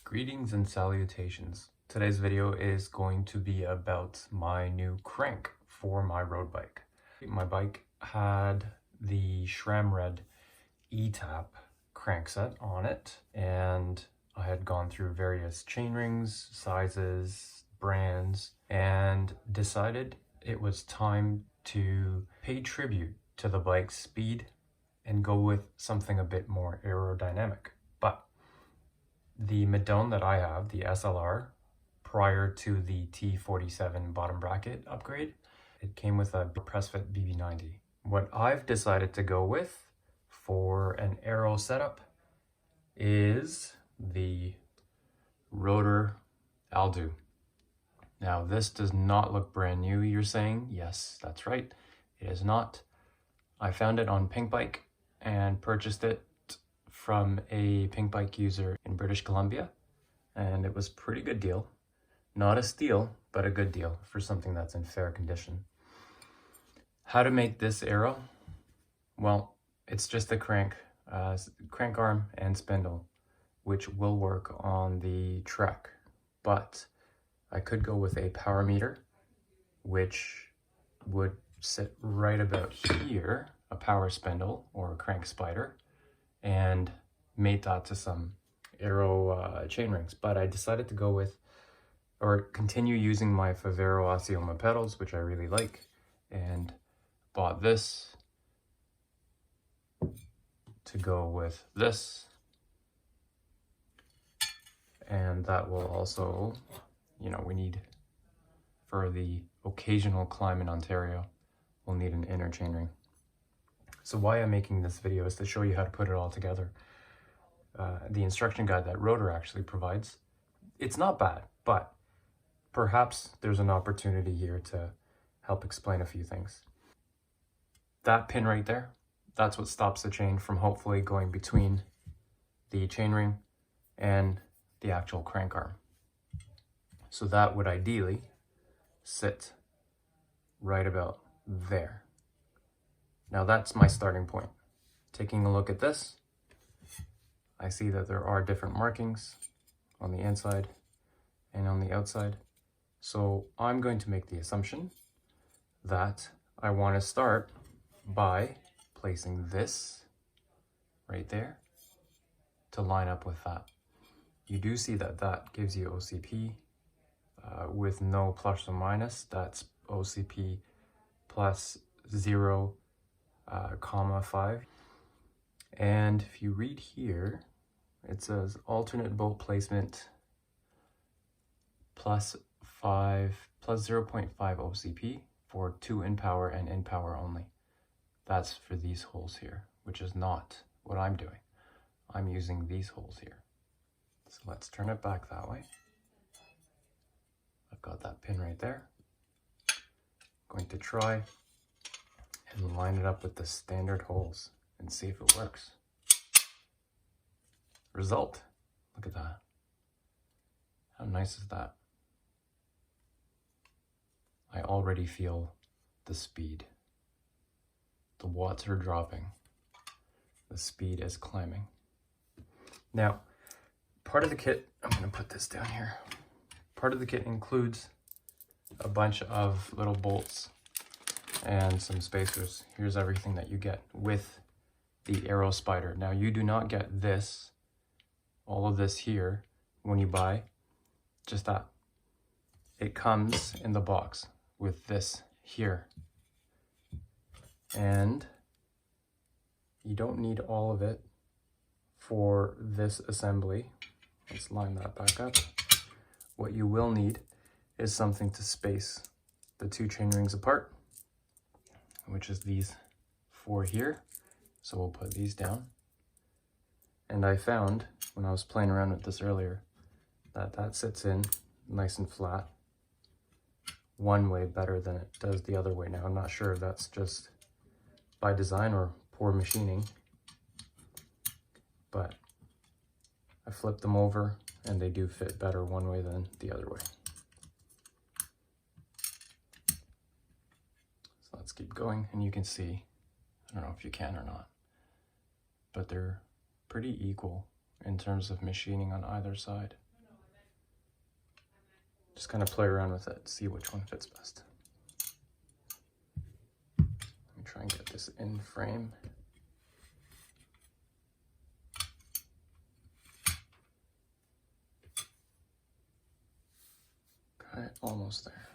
Greetings and salutations. Today's video is going to be about my new crank for my road bike. My bike had the SRAM Red E-Tap crankset on it, and I had gone through various chain rings, sizes, brands, and decided it was time to pay tribute to the bike's speed and go with something a bit more aerodynamic. But the Madone that I have, the SLR, prior to the T47 bottom bracket upgrade, it came with a press-fit BB90. What I've decided to go with for an Aero setup is the rotor Aldo. Now, this does not look brand new, you're saying? Yes, that's right. It is not. I found it on Pink Bike and purchased it from a Pink Bike user in British Columbia, and it was a pretty good deal. Not a steal, but a good deal for something that's in fair condition. How to make this Aero? Well, it's just a crank arm and spindle, which will work on the Trek, but I could go with a power meter, which would sit right about here, a power spindle or a crank spider, and mate that to some Aero chain rings. But I decided to go with, or continue using my Favero Osceola pedals, which I really like, and bought this to go with this. And that will also, we need, for the occasional climb in Ontario, we'll need an inner chainring. So why I'm making this video is to show you how to put it all together. The instruction guide that Rotor actually provides, it's not bad, but perhaps there's an opportunity here to help explain a few things. That pin right there, that's what stops the chain from hopefully going between the chainring and the actual crank arm. So that would ideally sit right about there. Now that's my starting point. Taking a look at this, I see that there are different markings on the inside and on the outside. So I'm going to make the assumption that I want to start by placing this right there to line up with that. You do see that that gives you OCP with no plus or minus. That's OCP plus 0.5. And if you read here, it says alternate bolt placement plus 0.5 OCP for 2 in power and in power only. That's for these holes here, which is not what I'm doing. I'm using these holes here. So let's turn it back that way. I've got that pin right there. I'm going to try and line it up with the standard holes and see if it works. Result, look at that. How nice is that? I already feel the speed. The watts are dropping. The speed is climbing. Now, part of the kit, I'm going to put this down here. Part of the kit includes a bunch of little bolts and some spacers. Here's everything that you get with the Aero Spider. Now, you do not get this, all of this here, when you buy just that. It comes in the box with this here. And you don't need all of it for this assembly. Let's line that back up. What you will need is something to space the 2 chain rings apart, which is these 4 here. So we'll put these down. And I found, when I was playing around with this earlier, that that sits in nice and flat one way better than it does the other way. Now, I'm not sure if that's just by design or poor machining, but I flipped them over and they do fit better one way than the other way. So let's keep going, and you can see, I don't know if you can or not, but they're pretty equal in terms of machining on either side. just kind of play around with it, see which one fits best. Let me try and get this in frame. Okay, almost there.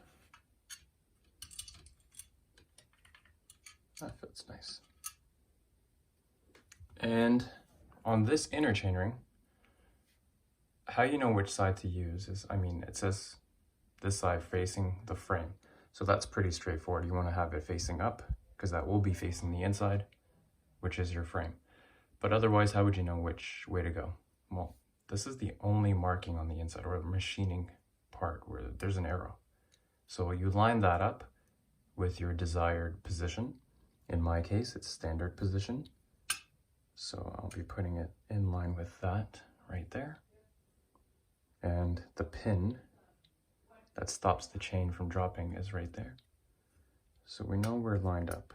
That fits nice. And on this inner chainring, how you know which side to use is, it says this side facing the frame. So that's pretty straightforward. You want to have it facing up because that will be facing the inside, which is your frame. But otherwise, how would you know which way to go? Well, this is the only marking on the inside or machining part where there's an arrow. So you line that up with your desired position. In my case, it's standard position. So I'll be putting it in line with that right there. And the pin that stops the chain from dropping is right there. So we know we're lined up.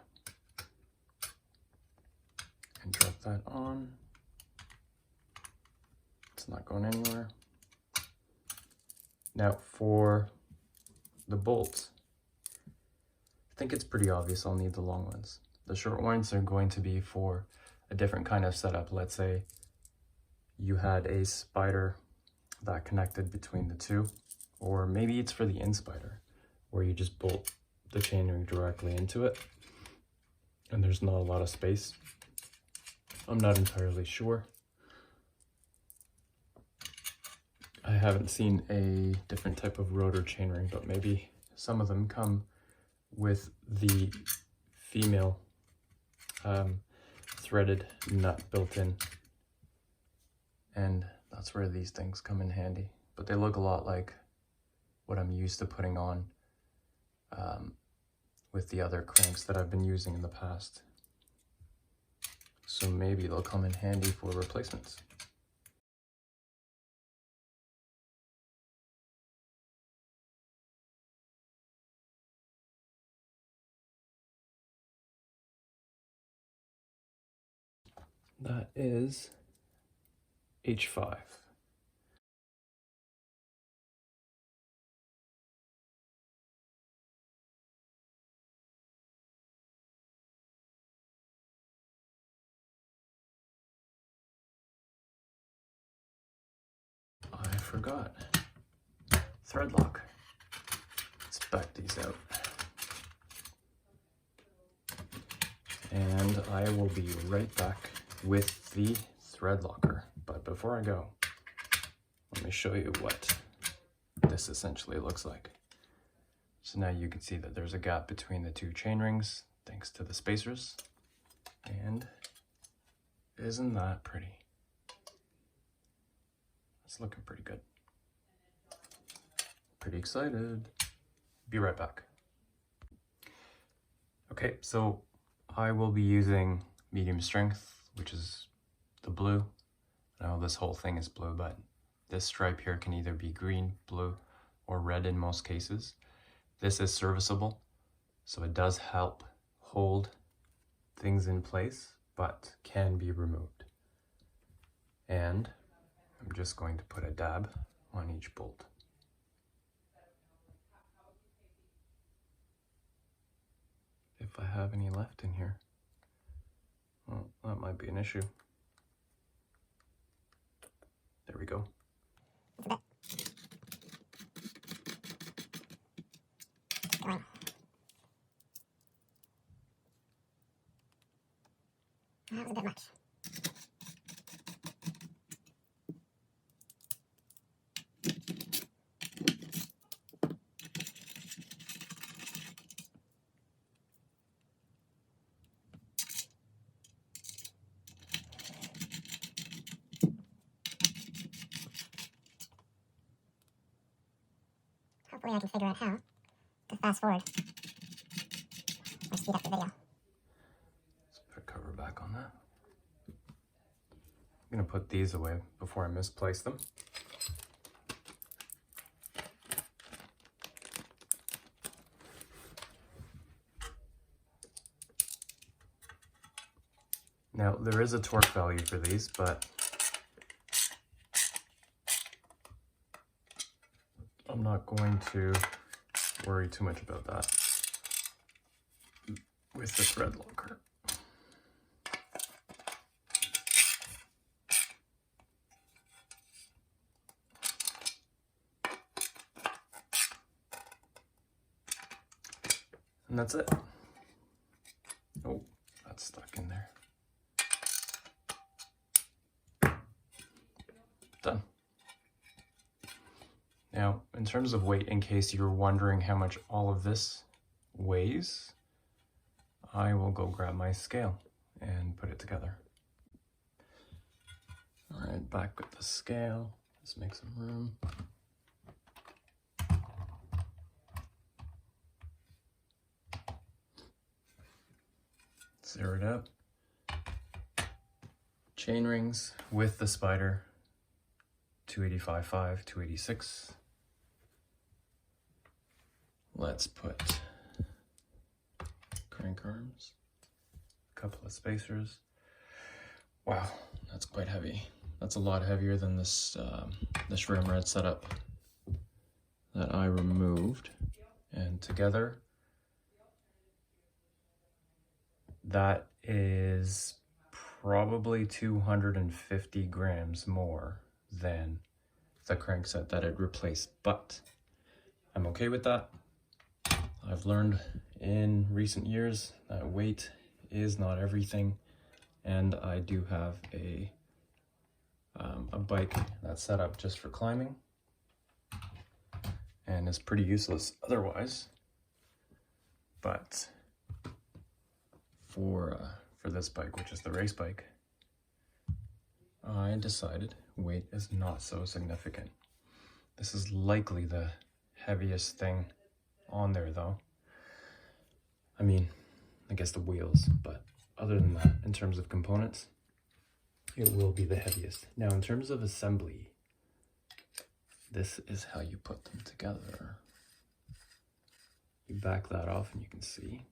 And drop that on. It's not going anywhere. Now for the bolts, I think it's pretty obvious I'll need the long ones. The short ones are going to be for a different kind of setup. Let's say you had a spider that connected between the two, or maybe it's for the in-spider where you just bolt the chainring directly into it and there's not a lot of space. I'm not entirely sure. I haven't seen a different type of rotor chainring, but maybe some of them come with the female threaded nut built in, and that's where these things come in handy. But they look a lot like what I'm used to putting on with the other cranks that I've been using in the past. So maybe they'll come in handy for replacements. That is H5. I forgot. Thread lock. Let's back these out. And I will be right back with the thread locker. But before I go, let me show you what this essentially looks like. So now you can see that there's a gap between the two chain rings thanks to the spacers. And isn't that pretty? It's looking pretty good. Pretty excited. Be right back. Okay, so I will be using medium strength, which is the blue. I know this whole thing is blue, but this stripe here can either be green, blue, or red in most cases. This is serviceable, so it does help hold things in place, but can be removed. And I'm just going to put a dab on each bolt. If I have any left in here. Well, that might be an issue. There we go. That was a bit much. Hopefully I can figure out how to fast forward or speed up the video. Let's put a cover back on that. I'm going to put these away before I misplace them. Now, there is a torque value for these, but I'm not going to worry too much about that with the thread locker. And that's it. Oh, that's stuck in there. Done. Now, in terms of weight, in case you're wondering how much all of this weighs, I will go grab my scale and put it together. All right, back with the scale. Let's make some room. Zero it up. Chain rings with the spider, 285.5, 286. Let's put crank arms, a couple of spacers. Wow, that's quite heavy. That's a lot heavier than this this frameset setup that I removed. And together, that is probably 250 grams more than the crankset that it replaced, but I'm okay with that. I've learned in recent years that weight is not everything, and I do have a bike that's set up just for climbing and is pretty useless otherwise, but for this bike, which is the race bike, I decided weight is not so significant. This is likely the heaviest thing on there though. I mean, I guess the wheels, but other than that, in terms of components, it will be the heaviest. Now, in terms of assembly, this is how you put them together. You back that off and you can see,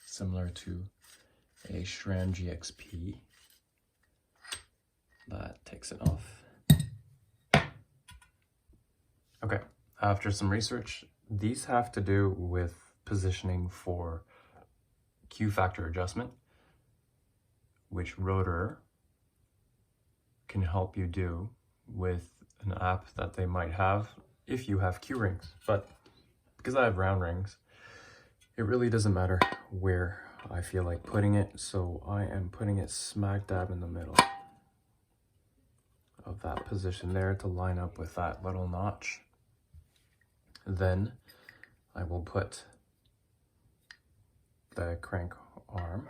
similar to a SRAM GXP, that takes it off. Okay, after some research, these have to do with positioning for Q factor adjustment, which Rotor can help you do with an app that they might have if you have Q rings. But because I have round rings, it really doesn't matter where I feel like putting it, so I am putting it smack dab in the middle of that position there to line up with that little notch. Then I will put the crank arm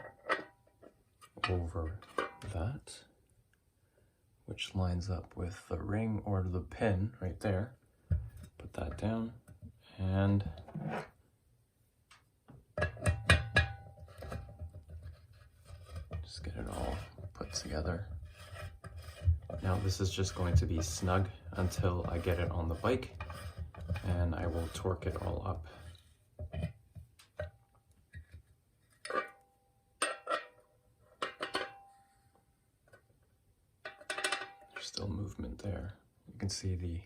over that, which lines up with the ring or the pin right there. Put that down and just get it all put together. Now this is just going to be snug until I get it on the bike, and I will torque it all up. There's still movement there. You can see the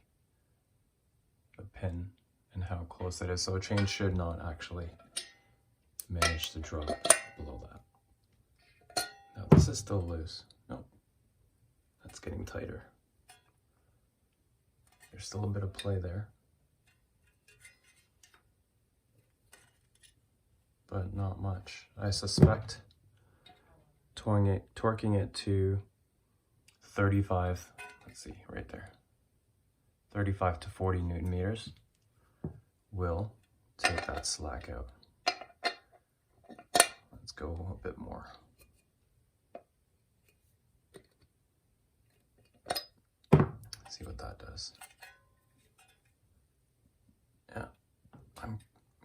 pin and how close it is, so a chain should not actually manage to drop below that. Now this is still loose. Nope, that's getting tighter. There's still a bit of play there, but not much. I suspect torquing it to 35, let's see, right there, 35 to 40 Newton meters will take that slack out. Let's go a bit more. See what that does. Yeah,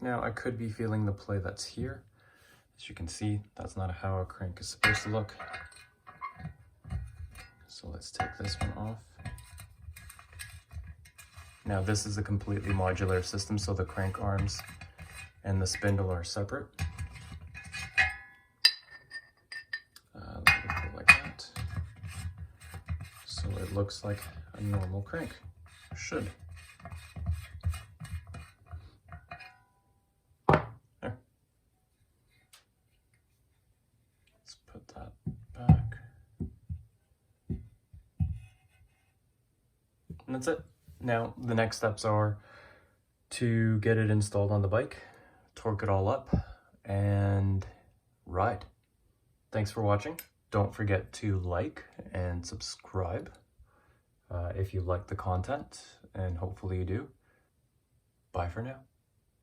now I could be feeling the play that's here. As you can see, that's not how a crank is supposed to look. So let's take this one off. Now this is a completely modular system, so the crank arms and the spindle are separate. Let me put it like that. So it looks like a normal crank should. put that back. And that's it. Now, the next steps are to get it installed on the bike, torque it all up, and ride. Thanks for watching. Don't forget to like and subscribe if you like the content, and hopefully you do. Bye for now.